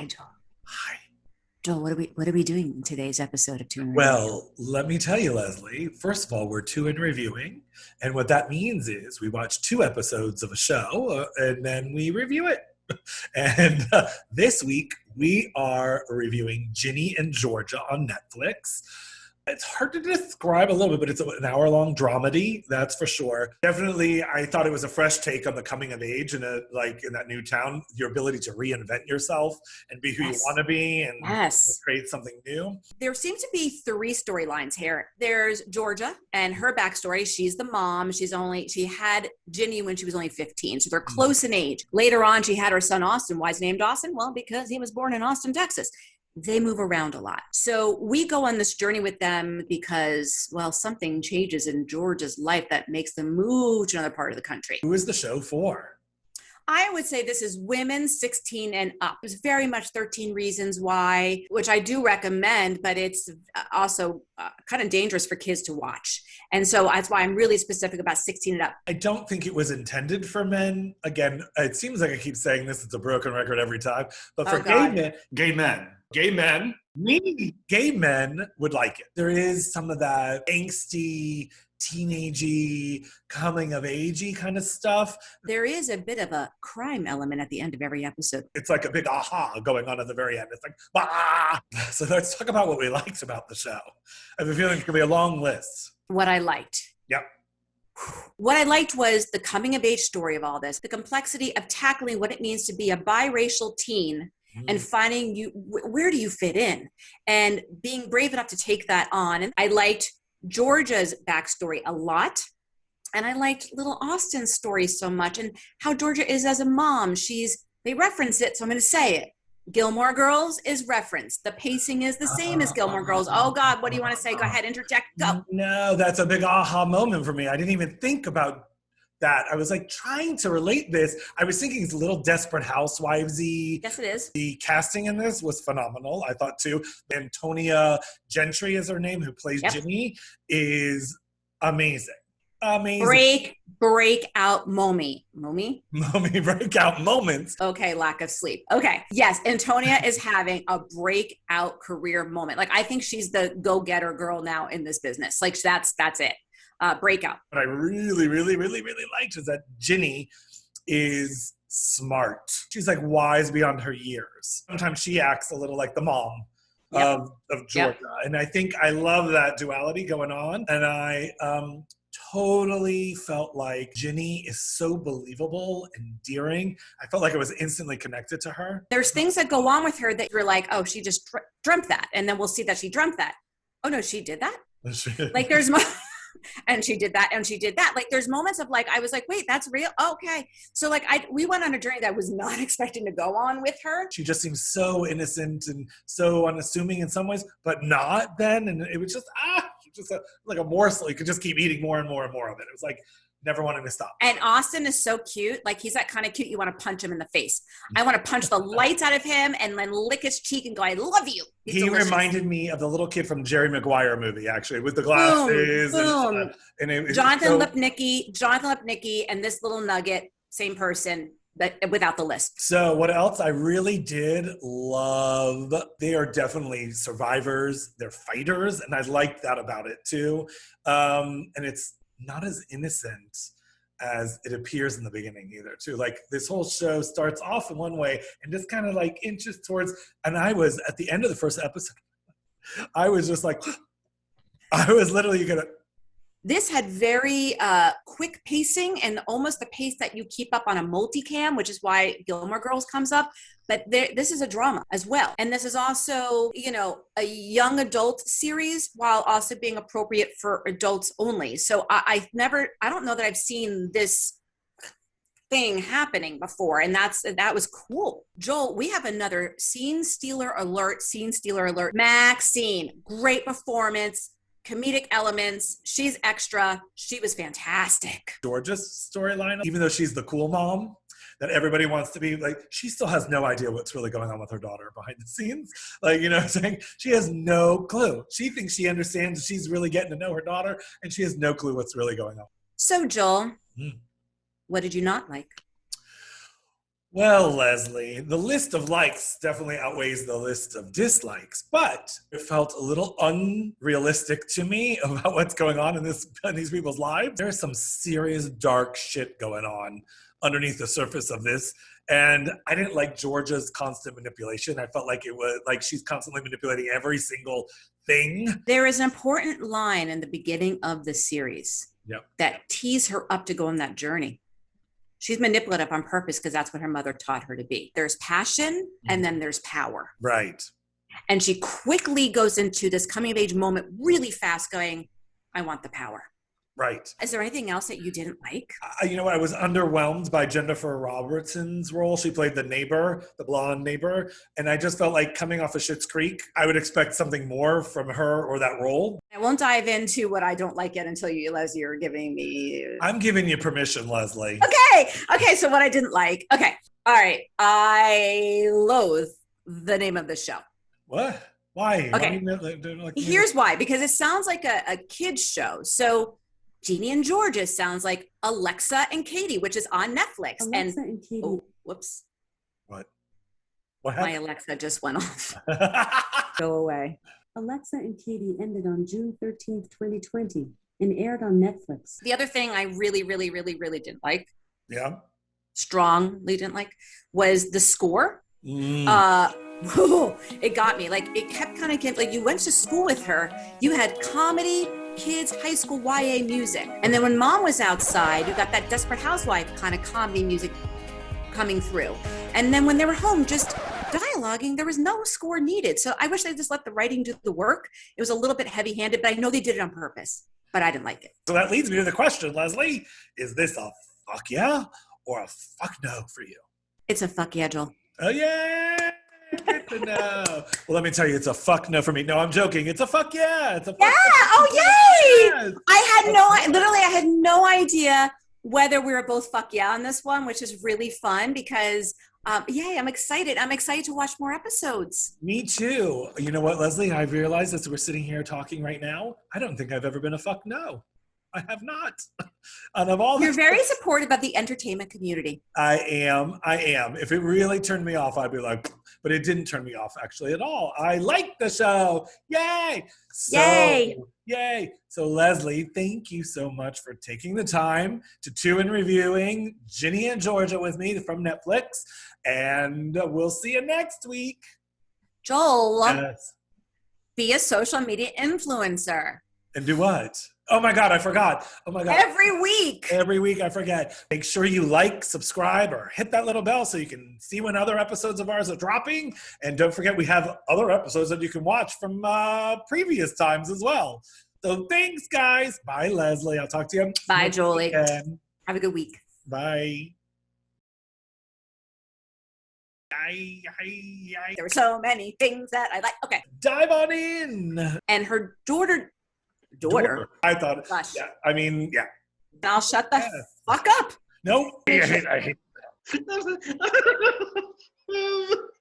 Hi, Joel. Hi. Joel, what are we doing in today's episode of Two and Reviewing? Well, let me tell you, Leslie. First of all, we're two in reviewing. And what that means is we watch two episodes of a show and then we review it. And this week we are reviewing Ginny and Georgia on Netflix. It's hard to describe a little bit, but it's an hour-long dramedy, that's for sure. Definitely, I thought it was a fresh take on the coming of age in in that new town, your ability to reinvent yourself and be who you want Yes. to be and Yes. create something new. There seems to be three storylines here. There's Georgia and her backstory. She's the mom. She had Ginny when she was only 15. So they're close in age. Later on, she had her son Austin. Why is he named Austin? Well, because he was born in Austin, Texas. They move around a lot. So we go on this journey with them because, well, something changes in Georgia's life that makes them move to another part of the country. Who is the show for? I would say this is women 16 and up. It's very much 13 Reasons Why, which I do recommend, but it's also kind of dangerous for kids to watch. And so that's why I'm really specific about 16 and up. I don't think it was intended for men. Again, it seems like I keep saying this, it's a broken record every time. But for gay men would like it. There is some of that angsty, teenagey, coming of agey kind of stuff. There is a bit of a crime element at the end of every episode. It's like a big aha going on at the very end. It's like, bah! So let's talk about what we liked about the show. I have a feeling it's going to be a long list. What I liked. Yep. What I liked was the coming of age story of all this, the complexity of tackling what it means to be a biracial teen and finding where do you fit in and being brave enough to take that on. And I liked Georgia's backstory a lot. And I liked little Austin's story so much and how Georgia is as a mom. They reference it, so I'm going to say it. Gilmore Girls is referenced. The pacing is the same as Gilmore Girls. Oh God, what do you want to say? Go ahead, interject, go. No, that's a big aha moment for me. I didn't even think about that. I was like trying to relate this. I was thinking it's a little Desperate Housewivesy. Yes, it is. The casting in this was phenomenal, I thought too. Antonia Gentry is her name, who plays Ginny, is amazing. Amazing. Breakout mommy breakout moments. Okay, lack of sleep. Okay. Yes, Antonia is having a breakout career moment. Like I think she's the go-getter girl now in this business. Like that's it. Breakout. What I really, really, really, really liked is that Ginny is smart. She's like wise beyond her years. Sometimes she acts a little like the mom of Georgia. And I think I love that duality going on. And I totally felt like Ginny is so believable, endearing. I felt like I was instantly connected to her. There's things that go on with her that you're like, oh, she just dreamt that. And then we'll see that she dreamt that. Oh no, she did that? Like there's and she did that and she did that. Like there's moments of like, I was like, wait, that's real? Okay. So like we went on a journey that I was not expecting to go on with her. She just seems so innocent and so unassuming in some ways, but not then. And it was just, like a morsel. You could just keep eating more and more and more of it. It was like never wanting to stop. And Austin is so cute. Like he's that kind of cute. You want to punch him in the face. I want to punch the lights out of him and then lick his cheek and go, I love you. It's delicious. Reminded me of the little kid from Jerry Maguire movie, actually, with the glasses. Boom. And Jonathan Lipnicki and this little nugget, same person, but without the lisp. So what else I really did love, they are definitely survivors. They're fighters. And I like that about it too. And it's not as innocent as it appears in the beginning either too. Like this whole show starts off in one way and just kind of like inches towards, and I was at the end of the first episode, I was just like, I was literally gonna. This had very quick pacing and almost the pace that you keep up on a multicam, which is why Gilmore Girls comes up. But this is a drama as well. And this is also, a young adult series while also being appropriate for adults only. So I don't know that I've seen this thing happening before. And that was cool. Joel, we have another scene stealer alert. Maxine, great performance. Comedic elements. She's extra. She was fantastic. Georgia's storyline, even though she's the cool mom that everybody wants to be, like, she still has no idea what's really going on with her daughter behind the scenes. Like, what I'm saying? She has no clue. She thinks she understands. She's really getting to know her daughter, and she has no clue what's really going on. So, Joel, what did you not like? Well, Leslie, the list of likes definitely outweighs the list of dislikes, but it felt a little unrealistic to me about what's going on in these people's lives. There's some serious dark shit going on underneath the surface of this. And I didn't like Georgia's constant manipulation. I felt like it was like she's constantly manipulating every single thing. There is an important line in the beginning of the series that tees her up to go on that journey. She's manipulative on purpose because that's what her mother taught her to be. There's passion and then there's power. Right. And she quickly goes into this coming of age moment really fast going, I want the power. Right. Is there anything else that you didn't like? You know what? I was underwhelmed by Jennifer Robertson's role. She played the neighbor, the blonde neighbor. And I just felt like coming off of Schitt's Creek, I would expect something more from her or that role. I won't dive into what I don't like yet until you, Leslie, are giving me. I'm giving you permission, Leslie. Okay. So what I didn't like. Okay. All right. I loathe the name of the show. What? Why? Okay. Here's why. Because it sounds like a kid's show. So Ginny and Georgia sounds like Alexa and Katie, which is on Netflix. Alexa and Katie. Oh, whoops. What My happened? Alexa just went off. Go away. Alexa and Katie ended on June 13th, 2020 and aired on Netflix. The other thing I really, really, really, really didn't like, strongly didn't like, was the score. It got me. Like, it kept kind of getting, like, you went to school with her, you had comedy, kids, high school YA music. And then when mom was outside, you got that Desperate Housewife kind of comedy music coming through. And then when they were home, just dialoguing, there was no score needed. So I wish they just let the writing do the work. It was a little bit heavy-handed, but I know they did it on purpose, but I didn't like it. So that leads me to the question, Leslie. Is this a fuck yeah or a fuck no for you? It's a fuck yeah, Joel. Oh, yeah. Good to know. Well, let me tell you, it's a fuck no for me. No, I'm joking. It's a fuck yeah. It's a fuck yeah. Oh, yay. Yes. I had no idea whether we were both fuck yeah on this one, which is really fun because yay, I'm excited. I'm excited to watch more episodes. Me too. You know what, Leslie? I've realized as we're sitting here talking right now, I don't think I've ever been a fuck no. I have not. You're very supportive of the entertainment community. I am. If it really turned me off, I'd be like, but it didn't turn me off actually at all. I like the show. Yay. Yay. So Leslie, thank you so much for taking the time to tune and reviewing Ginny and Georgia with me from Netflix. And we'll see you next week. Joel, yes. Be a social media influencer. And do what? Oh my God, I forgot. Oh my God. Every week I forget. Make sure you like, subscribe, or hit that little bell so you can see when other episodes of ours are dropping. And don't forget, we have other episodes that you can watch from previous times as well. So thanks, guys. Bye, Leslie. I'll talk to you. Bye, Jolie. Have a good week. Bye. There were so many things that I like. Okay. Dive on in. And her daughter. I thought. Gosh. Yeah. I mean, yeah. I'll shut the fuck up. No. I hate